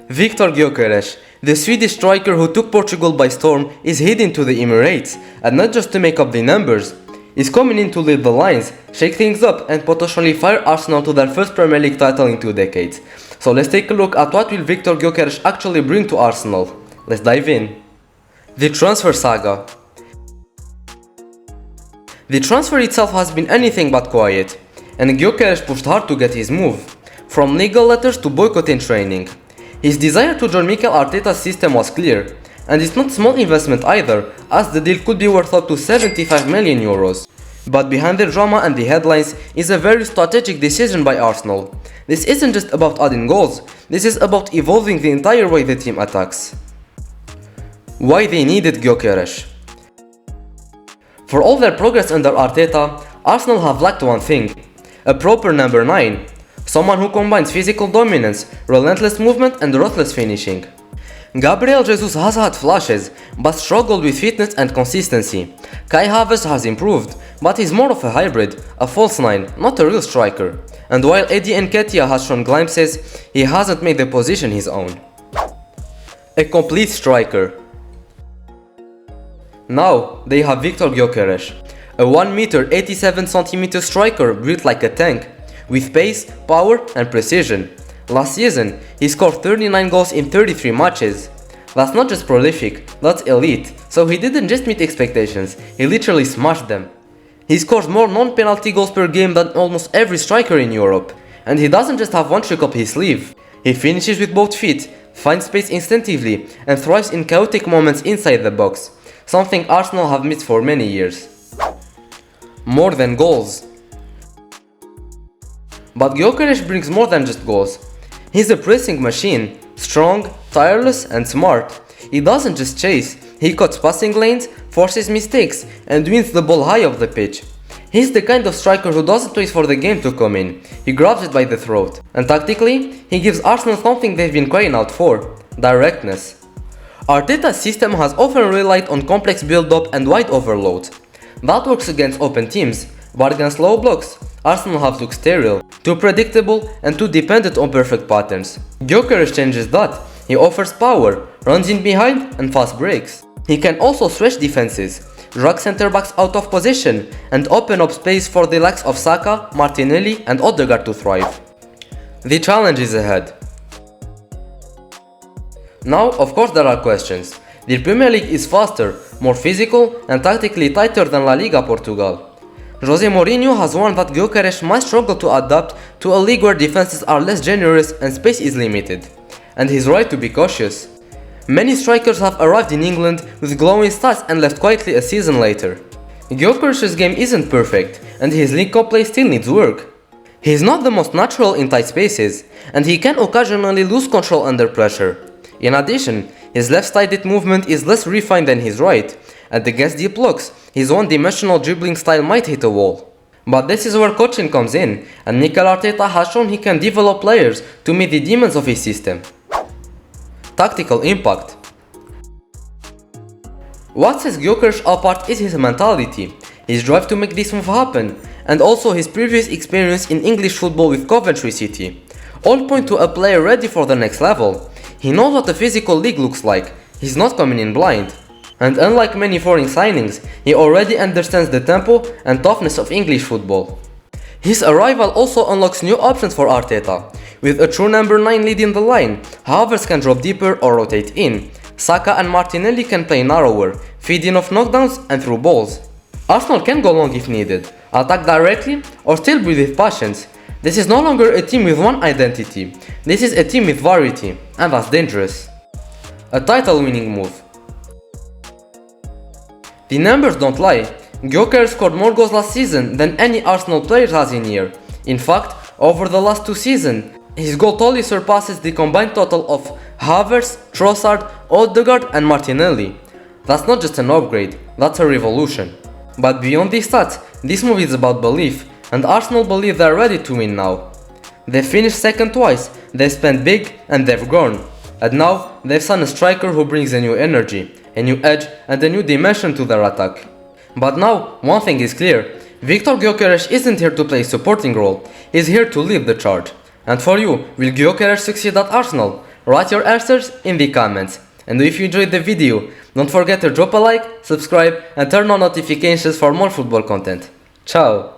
Viktor Gyökeres, the Swedish striker who took Portugal by storm, is heading to the Emirates, and not just to make up the numbers. He's coming in to lead the lines, shake things up and potentially fire Arsenal to their first Premier League title in 2 decades. So let's take a look at what will Viktor Gyökeres actually bring to Arsenal. Let's dive in. The Transfer Saga. The transfer itself has been anything but quiet, and Gyokeres pushed hard to get his move, from legal letters to boycotting training. His desire to join Mikel Arteta's system was clear, and it's not small investment either, as the deal could be worth up to 75 million euros. But behind the drama and the headlines is a very strategic decision by Arsenal. This isn't just about adding goals, this is about evolving the entire way the team attacks. Why they needed Gyokeres. For all their progress under Arteta, Arsenal have lacked one thing: a proper number 9. Someone who combines physical dominance, relentless movement and ruthless finishing. Gabriel Jesus has had flashes, but struggled with fitness and consistency. Kai Havertz has improved, but he's more of a hybrid, a false 9, not a real striker. And while Eddie Nketiah has shown glimpses, he hasn't made the position his own. A complete striker. Now they have Viktor Gyökeres, a 1m 87cm striker built like a tank, with pace, power and precision. Last season, he scored 39 goals in 33 matches. That's not just prolific, that's elite, so he didn't just meet expectations, he literally smashed them. He scores more non-penalty goals per game than almost every striker in Europe. And he doesn't just have one trick up his sleeve. He finishes with both feet, finds space instinctively, and thrives in chaotic moments inside the box, something Arsenal have missed for many years. More than goals. But Gyokeres brings more than just goals. He's a pressing machine, strong, tireless and smart. He doesn't just chase, he cuts passing lanes, forces mistakes and wins the ball high off the pitch. He's the kind of striker who doesn't wait for the game to come in, he grabs it by the throat. And tactically, he gives Arsenal something they've been crying out for: directness. Arteta's system has often relied on complex build-up and wide overload. That works against open teams, but against low blocks, Arsenal have looked sterile, too predictable and too dependent on perfect patterns. Gyokeres changes that. He offers power, runs in behind and fast breaks. He can also stretch defenses, drag center backs out of position and open up space for the likes of Saka, Martinelli and Odegaard to thrive. The challenge is ahead. Now, of course there are questions. The Premier League is faster, more physical and tactically tighter than La Liga Portugal. Jose Mourinho has warned that Gyokeres might struggle to adapt to a league where defenses are less generous and space is limited. And he's right to be cautious. Many strikers have arrived in England with glowing stats and left quietly a season later. Gyokeres' game isn't perfect, and his link-up play still needs work. He's not the most natural in tight spaces, and he can occasionally lose control under pressure. In addition, his left-sided movement is less refined than his right, and against deep blocks, his one-dimensional dribbling style might hit a wall. But this is where coaching comes in, and Mikel Arteta has shown he can develop players to meet the demands of his system. Tactical impact. What sets Gyokeres apart is his mentality, his drive to make this move happen, and also his previous experience in English football with Coventry City. All point to a player ready for the next level. He knows what a physical league looks like, he's not coming in blind. And unlike many foreign signings, he already understands the tempo and toughness of English football. His arrival also unlocks new options for Arteta. With a true number 9 leading the line, Havertz can drop deeper or rotate in. Saka and Martinelli can play narrower, feeding off knockdowns and through balls. Arsenal can go long if needed, attack directly or still breathe with passions. This is no longer a team with one identity, this is a team with variety, and that's dangerous. A title-winning move. The numbers don't lie. Gyokeres scored more goals last season than any Arsenal player has in year. In fact, over the last 2 seasons, his goal totally surpasses the combined total of Havertz, Trossard, Odegaard and Martinelli. That's not just an upgrade, that's a revolution. But beyond these stats, this move is about belief, and Arsenal believe they're ready to win now. They finished second twice, they spent big and they've grown. And now, they've signed a striker who brings a new energy, a new edge and a new dimension to their attack. But now, one thing is clear, Viktor Gyökeres isn't here to play a supporting role, he's here to lead the charge. And for you, will Gyokeres succeed at Arsenal? Write your answers in the comments. And if you enjoyed the video, don't forget to drop a like, subscribe and turn on notifications for more football content. Ciao!